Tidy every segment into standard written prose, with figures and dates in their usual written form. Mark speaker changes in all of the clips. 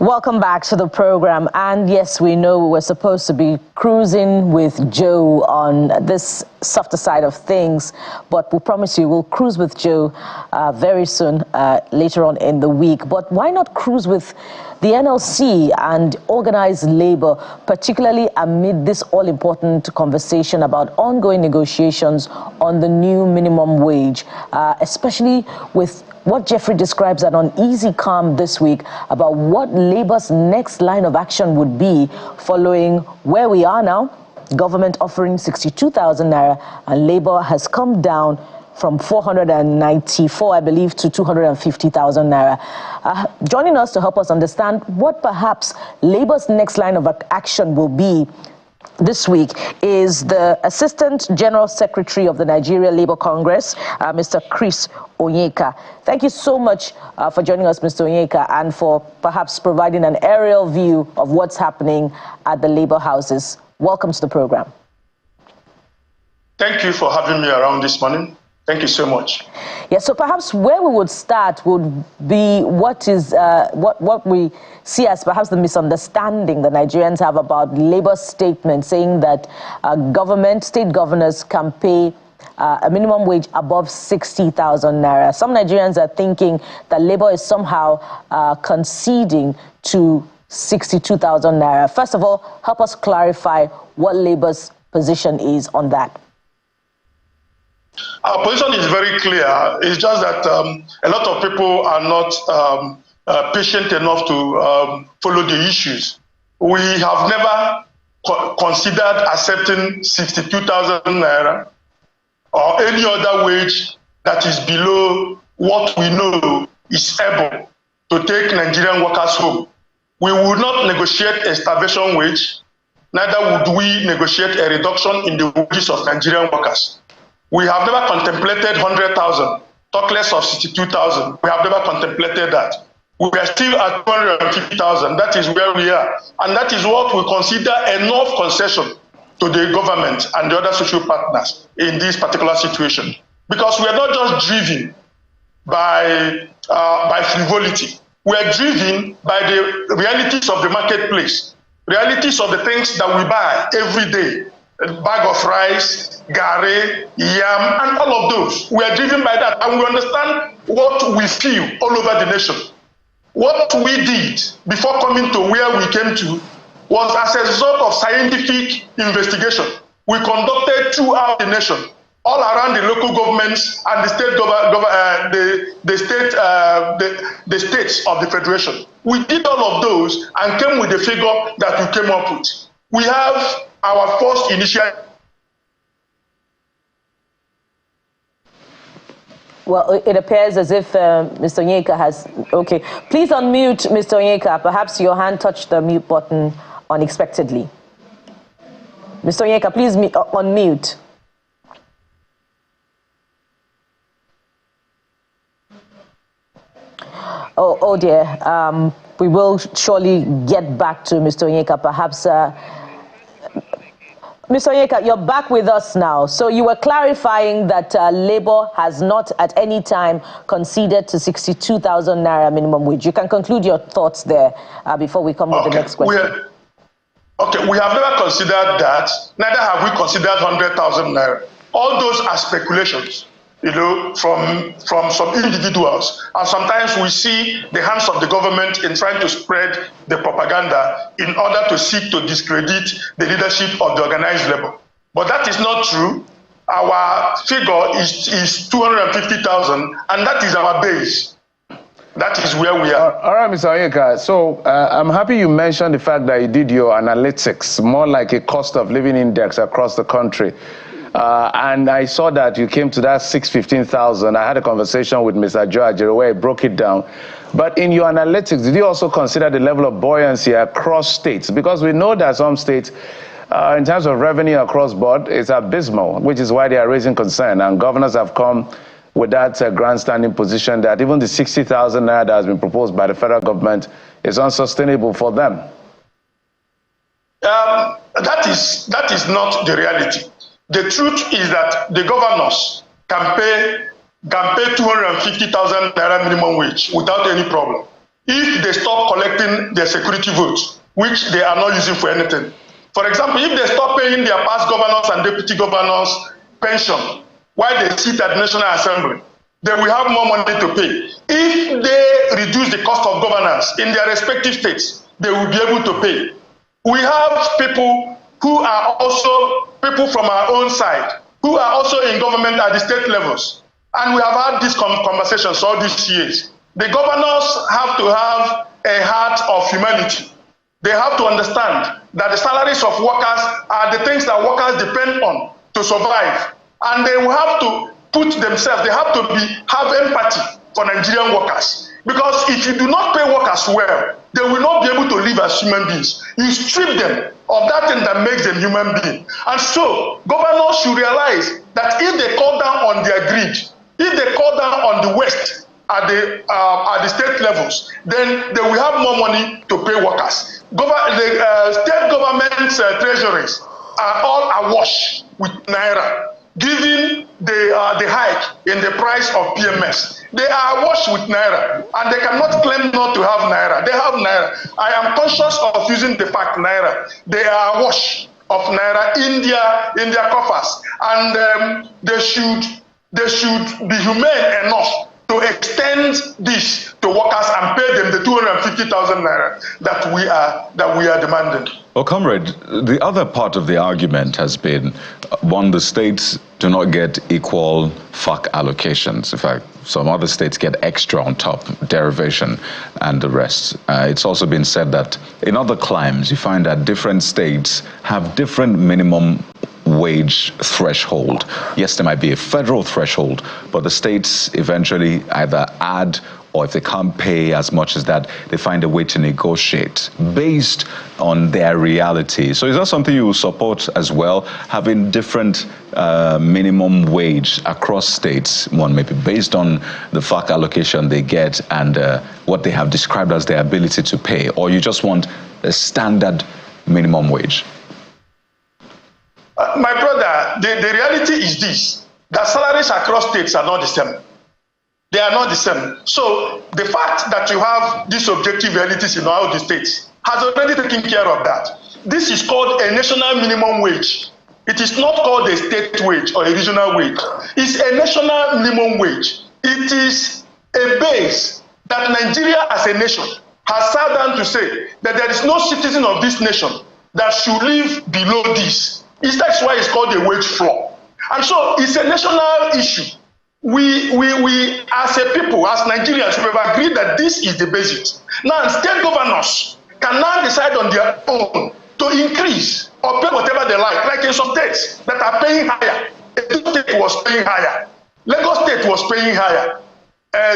Speaker 1: Welcome back to the program. And yes, we know we're supposed to be cruising with Joe on this softer side of things, but we promise you we'll cruise with Joe very soon, later on in the week. But why not cruise with the NLC and Organised Labour, particularly amid this all-important conversation about ongoing negotiations on the new minimum wage, especially with what Jeffrey describes as an uneasy calm this week about what Labour's next line of action would be following where we are now. Government offering 62,000 naira, and Labour has come down from 494, I believe, to 250,000 naira. Joining us to help us understand what perhaps Labour's next line of action will be this week is the Assistant General Secretary of the Nigerian Labour Congress, Mr. Chris Onyeka. Thank you so much for joining us, Mr. Onyeka, and for perhaps providing an aerial view of what's happening at the Labour houses. Welcome to the program.
Speaker 2: Thank you for having me around this morning. Thank you so much.
Speaker 1: Yeah, so perhaps where we would start would be what we see as perhaps the misunderstanding the Nigerians have about Labour's statement saying that state governors can pay a minimum wage above 60,000 naira. Some Nigerians are thinking that Labour is somehow conceding to 62,000 naira. First of all, help us clarify what Labour's position is on that.
Speaker 2: Our position is very clear. It's just that a lot of people are not patient enough to follow the issues. We have never considered accepting 62,000 naira or any other wage that is below what we know is able to take Nigerian workers home. We would not negotiate a starvation wage, neither would we negotiate a reduction in the wages of Nigerian workers. We have never contemplated 100,000, talk less of 62,000. We have never contemplated that. We are still at 250,000. That is where we are. And that is what we consider enough concession to the government and the other social partners in this particular situation. Because we are not just driven by frivolity. We are driven by the realities of the marketplace, realities of the things that we buy every day. A bag of rice, gari, yam, and all of those. We are driven by that, and we understand what we feel all over the nation. What we did before coming to where we came to was as a result of scientific investigation. We conducted throughout the nation, all around the local governments and the states of the federation. We did all of those and came with the figure that we came up with. We have our first initial.
Speaker 1: Well, it appears as if Mr. Onyeka has... Okay, please unmute Mr. Onyeka. Perhaps your hand touched the mute button unexpectedly. Mr. Onyeka, please unmute. Oh dear. We will surely get back to Mr. Onyeka. Perhaps... Mr. Onyeka, you're back with us now. So you were clarifying that Labour has not at any time conceded to 62,000 naira minimum wage. You can conclude your thoughts there before we come with the next question.
Speaker 2: We have never considered that. Neither have we considered 100,000 naira. All those are speculations, from some individuals. And sometimes we see the hands of the government in trying to spread the propaganda in order to seek to discredit the leadership of the organized labor. But that is not true. Our figure is 250,000, and that is our base. That is where we are.
Speaker 3: All right, Mr. Onyeka. So I'm happy you mentioned the fact that you did your analytics, more like a cost of living index across the country. And I saw that you came to that 615,000. I had a conversation with Mr. George where he broke it down. But in your analytics, did you also consider the level of buoyancy across states? Because we know that some states, in terms of revenue across board, is abysmal, which is why they are raising concern. And governors have come with that grandstanding position that even the 60,000 naira that has been proposed by the federal government is unsustainable for them.
Speaker 2: That is not the reality. The truth is that the governors can pay 250,000 naira minimum wage without any problem. if they stop collecting their security votes, which they are not using for anything. For example, if they stop paying their past governors and deputy governors pension while they sit at the National Assembly, they will have more money to pay. If they reduce the cost of governance in their respective states, they will be able to pay. We have people who are also people from our own side, who are also in government at the state levels. And we have had these conversations all these years. The governors have to have a heart of humanity. They have to understand that the salaries of workers are the things that workers depend on to survive. And they will have to put themselves, they have to have empathy for Nigerian workers. Because if you do not pay workers well, they will not be able to live as human beings. You strip them of that thing that makes them human beings. And so, governors should realize that if they cut down on their greed, if they cut down on the waste at the state levels, then they will have more money to pay workers. The state government's treasuries are all awash with naira, given the hike in the price of PMS. They are awash with naira, and they cannot claim not to have naira. They have naira. I am conscious of using the fact naira. They are awash of naira in their coffers, and they should be humane enough to extend this to workers and pay them the 250,000 naira that we are demanding.
Speaker 4: Well, comrade, the other part of the argument has been, one, the states do not get equal FAC allocations. In fact, some other states get extra on top, derivation and the rest. It's also been said that in other climes, you find that different states have different minimum wage threshold. Yes, there might be a federal threshold, but the states eventually either add, or if they can't pay as much as that, they find a way to negotiate based on their reality. So is that something you will support as well, having different minimum wage across states, one maybe based on the FAC allocation they get and what they have described as their ability to pay, or you just want a standard minimum wage?
Speaker 2: My brother, the reality is this, that salaries across states are not the same. They are not the same. So the fact that you have these objective realities in all the states has already taken care of that. This is called a national minimum wage. It is not called a state wage or a regional wage. It's a national minimum wage. It is a base that Nigeria as a nation has sat down to say that there is no citizen of this nation that should live below this. That's why it's called a wage floor. And so it's a national issue. We as a people, as Nigerians, we have agreed that this is the basics. Now, state governors can now decide on their own to increase or pay whatever they like in some states that are paying higher. Edo State was paying higher. Lagos State was paying higher.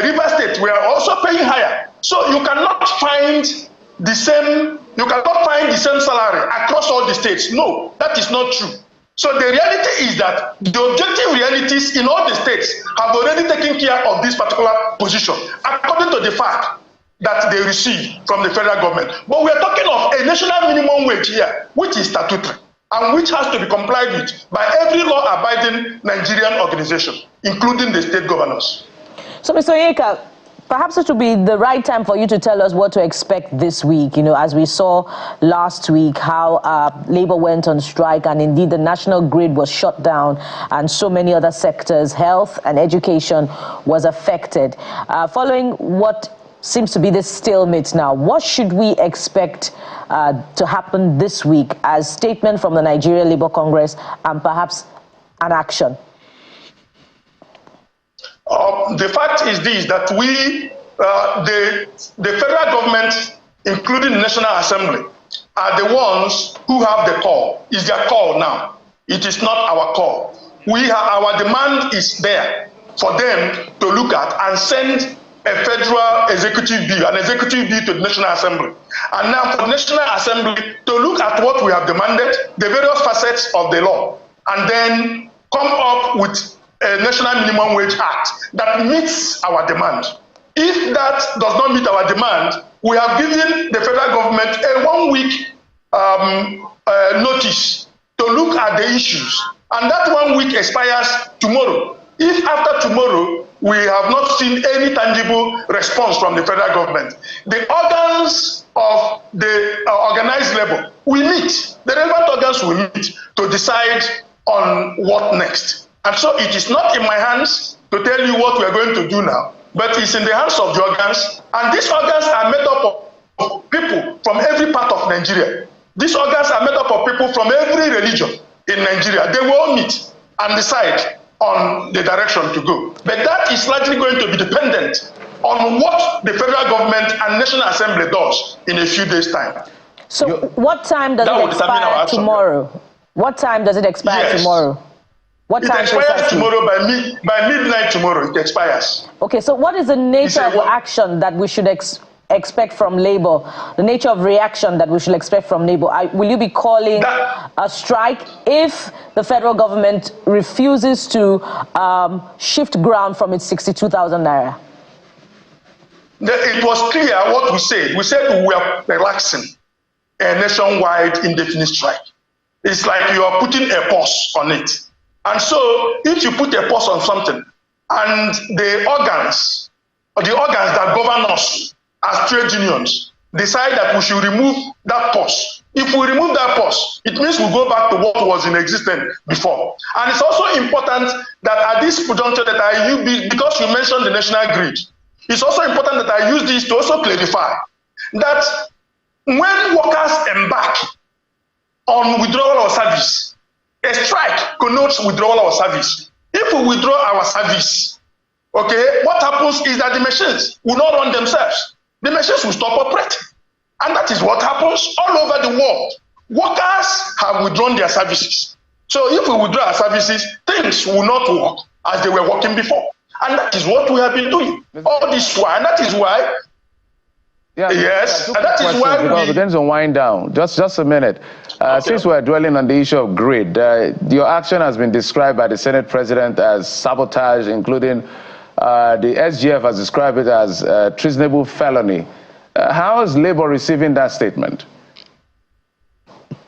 Speaker 2: River State were also paying higher. So you cannot find the same salary across all the states. No, that is not true. So the reality is that the objective realities in all the states have already taken care of this particular position, according to the fact that they receive from the federal government. But we are talking of a national minimum wage here, which is statutory, and which has to be complied with by every law-abiding Nigerian organization, including the state governors.
Speaker 1: So, Mr. Onyeka, perhaps it would be the right time for you to tell us what to expect this week. You know, as we saw last week, how Labour went on strike, and indeed the national grid was shut down, and so many other sectors, health and education, was affected. Following what seems to be this stalemate now, what should we expect to happen this week as statement from the Nigerian Labour Congress and perhaps an action?
Speaker 2: The fact is this, that the federal government, including the National Assembly, are the ones who have the call. It's their call now. It is not our call. Our demand is there for them to look at and send a federal executive bill, an executive bill to the National Assembly. And now for the National Assembly to look at what we have demanded, the various facets of the law, and then come up with a National Minimum Wage Act that meets our demand. If that does not meet our demand, we have given the federal government a 1 week notice to look at the issues. And that 1 week expires tomorrow. If after tomorrow we have not seen any tangible response from the federal government. The organs of the organized labor, we meet. The relevant organs will meet to decide on what next. And so it is not in my hands to tell you what we are going to do now, but it's in the hands of the organs. And these organs are made up of people from every part of Nigeria. These organs are made up of people from every religion in Nigeria. They will all meet and decide on the direction to go. But that is likely going to be dependent on what the federal government and National Assembly does in a few days' time.
Speaker 1: So what time does it expire tomorrow? What time does it expire tomorrow? What time?
Speaker 2: It expires tomorrow by midnight tomorrow. It expires.
Speaker 1: Okay, so what is the nature of the action that we should expect from Labour? The nature of reaction that we should expect from Labour? Will you be calling a strike if the federal government refuses to shift ground from its 62,000 naira?
Speaker 2: It was clear what we said. We said we were relaxing a nationwide indefinite strike. It's like you are putting a pause on it. And so if you put a pause on something and the organs that govern us as trade unions decide that we should remove that pause, if we remove that pause, it means we go back to what was in existence before. And it's also important that at this juncture that because you mentioned the national grid, it's also important that I use this to also clarify that when workers embark on withdrawal of service, a strike connotes withdrawal of service. If we withdraw our service, okay, what happens is that the machines will not run themselves. The machines will stop operating. And that is what happens all over the world. Workers have withdrawn their services. So if we withdraw our services, things will not work as they were working before. And that is what we have been doing all this while. And that is why, and that is why
Speaker 3: we're going to wind down. Just a minute. Since we're dwelling on the issue of grid, your action has been described by the Senate President as sabotage, including the SGF has described it as treasonable felony. How is Labour receiving that statement?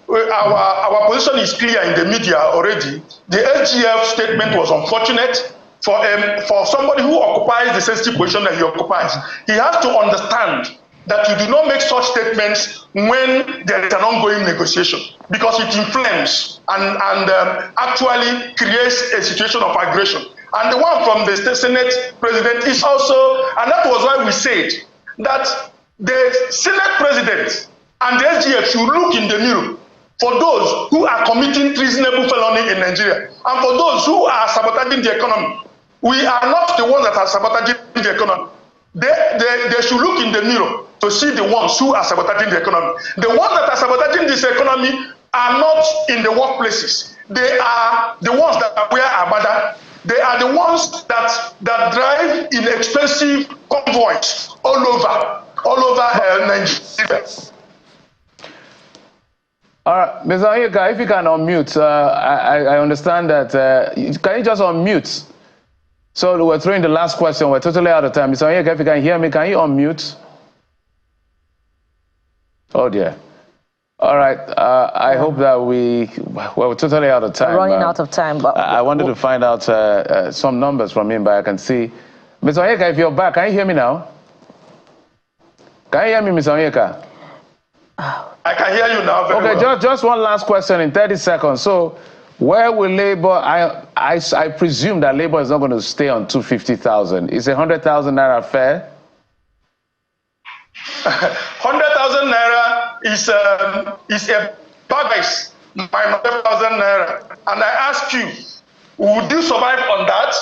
Speaker 2: Well, our position is clear in the media already. The SGF statement was unfortunate for somebody who occupies the sensitive position that he occupies. He has to understand that you do not make such statements when there is an ongoing negotiation, because it inflames and actually creates a situation of aggression. And the one from the Senate President is also, and that was why we said that the Senate President and the SGF should look in the mirror for those who are committing treasonable felony in Nigeria and for those who are sabotaging the economy. We are not the ones that are sabotaging the economy. They should look in the mirror to see the ones who are sabotaging the economy. The ones that are sabotaging this economy are not in the workplaces. They are the ones that wear abada. They are the ones that drive inexpensive convoys all over Nigeria.
Speaker 3: All right, Ms. Onyeka, if you can unmute, I understand that. Can you just unmute? So we're throwing the last question. We're totally out of time. Ms. Onyeka, if you can hear me, can you unmute? Oh dear. All right. I hope that we're totally out of time.
Speaker 1: We're running out of time. But
Speaker 3: I wanted to find out some numbers from him, but I can see. Ms. Onyeka, if you're back, can you hear me now? Can you hear me, Ms. Onyeka?
Speaker 2: I can hear you now very well.
Speaker 3: Just one last question in 30 seconds. So where will Labour, I presume that Labour is not going to stay on 250,000. Is 100,000 naira fair?
Speaker 2: 100,000 naira is a price by 100,000 naira. And I ask you, would you survive on that?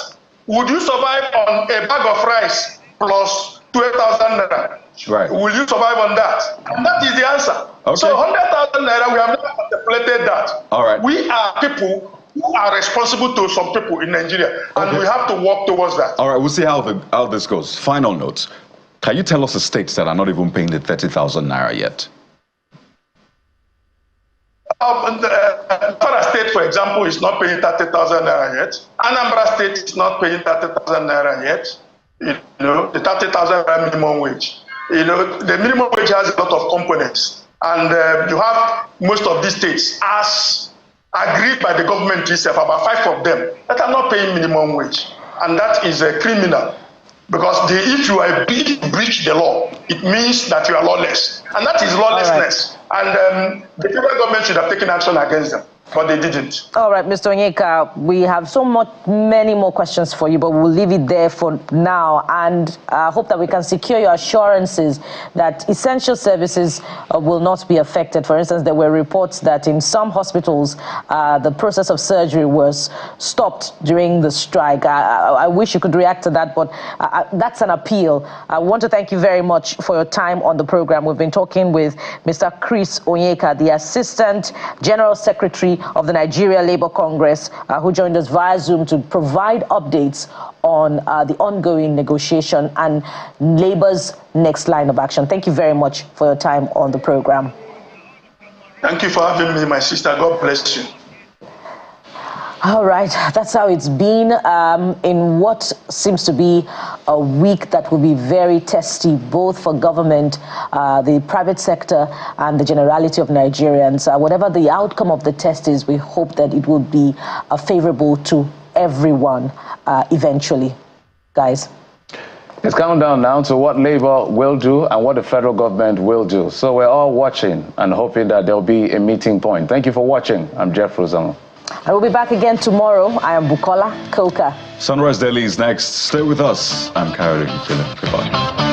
Speaker 2: Would you survive on a bag of rice plus 12,000 naira?
Speaker 4: Right.
Speaker 2: Will you survive on that? And that is the answer.
Speaker 4: Okay.
Speaker 2: So 100,000 naira, we have never contemplated that.
Speaker 4: All right.
Speaker 2: We are people who are responsible to some people in Nigeria, and we have to work towards that.
Speaker 4: All right, we'll see how this goes. Final notes. Can you tell us the states that are not even paying the 30,000 naira yet?
Speaker 2: Kwara State, for example, is not paying 30,000 naira yet. Anambra State is not paying 30,000 naira yet. You know, the 30,000 naira minimum wage. You know, the minimum wage has a lot of components, and you have most of these states, as agreed by the government itself, about 5 of them, that are not paying minimum wage. and that is a criminal. Because if you breach the law, it means that you are lawless. And that is lawlessness. Right. And the federal government should have taken action against them, but they didn't.
Speaker 1: All right, Mr. Onyeka, we have many more questions for you, but we'll leave it there for now. And I hope that we can secure your assurances that essential services will not be affected. For instance, there were reports that in some hospitals, the process of surgery was stopped during the strike. I wish you could react to that, but that's an appeal. I want to thank you very much for your time on the program. We've been talking with Mr. Chris Onyeka, the Assistant General Secretary of the Nigerian Labour Congress, who joined us via Zoom to provide updates on the ongoing negotiation and Labour's next line of action. Thank you very much for your time on the program.
Speaker 2: Thank you for having me, my sister. God bless you.
Speaker 1: All right, that's how it's been in what seems to be a week that will be very testy, both for government, the private sector, and the generality of Nigerians. Whatever the outcome of the test is, we hope that it will be favorable to everyone eventually. Guys.
Speaker 3: It's coming down now to what Labour will do and what the federal government will do. So we're all watching and hoping that there'll be a meeting point. Thank you for watching. I'm Jeff Rosano.
Speaker 1: I will be back again tomorrow. I am Bukola Koka.
Speaker 4: Sunrise Daily is next. Stay with us. I'm Karen. Goodbye.